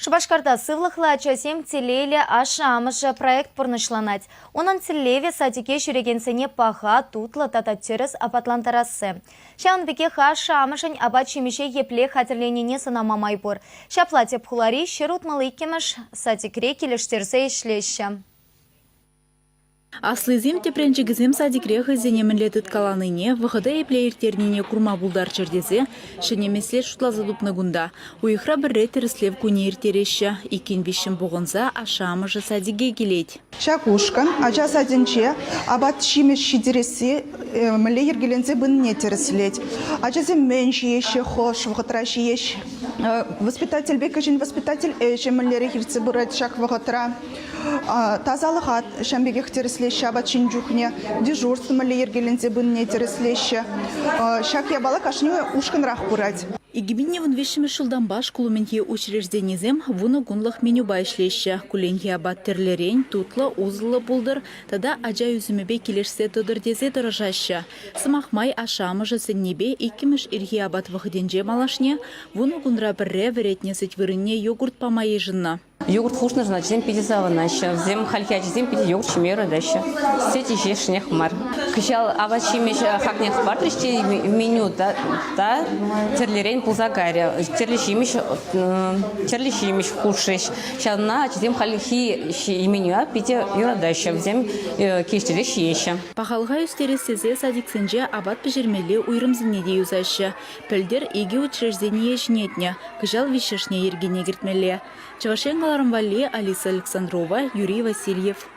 Шабашкарда сывлықла часем телейлі ашы амышы проект пұрнышланать. Онын телеве садике жүрегенсене паға тутлы тататтеріс апатлантарасы. Шаун беке ашы амышын абат чемеше епле хатірленіне сынамамай бұр. Шаплатеп хулари шерутмалы икеміш садикре келіштерсе ішлеші. Аслызем тепренчігізем садикрехы зенемінлетіт каланыне, вғыда еплеертерніне курма булдар чердезе, шынемесле шутлазы дупны гунда. Уйхра бірре тіріслев күне ертереші, икен вишім бұғынза ашамыжы садиге келет. Шакушкан, ача садинче, абат шимеш шидересі, міле ергелензе бұнне теріслет. Ачазе менші еші, хош, вғытраші еші. Воспитатель бекажин, воспитатель эші, мілері хирцы бұрат шак вғытра. Тазалығат, шамбеге теріслеші, абат шинджухне, дежурство міле ергелензе бұнне теріслеші. Шак ябала кашне ушкан рах бұрат. Игибине вон вишіме шылдан баш кулуменге учрежденезем вуны гунлах меню байшлеші. Куленге абат терлерен, тутлы, узылы булдыр, тада ажа үзімебе келешсе тодырдезе дырыжашы. Сымахмай ашамыжы сеннебе икіміш ирге абат вахыденже малашне, вуны гунра бірре веретнесет вырынне йогурт памайы жынна. Йогурт вкусный, значит, зем пятизава наша. Зем хальхяч, зем пяти йогурт чемера дальше. Сети шнех мар. Качал авачимеш хакнех партришти меню та терлерень пулзагаря. Терлищимеш кушеш. Сейчас на зем хальхи меню а пяти юра дальше. Зем киштелеш еще. Пахалга үстересезе садиксенже абат пежермеле уйрымзынеде юзашы. Пөлдер иге учреждение жнетне. Качал вишешне ергене гертмеле. Чавашенгаларым Валли, Алиса Александрова, Юрий Васильев.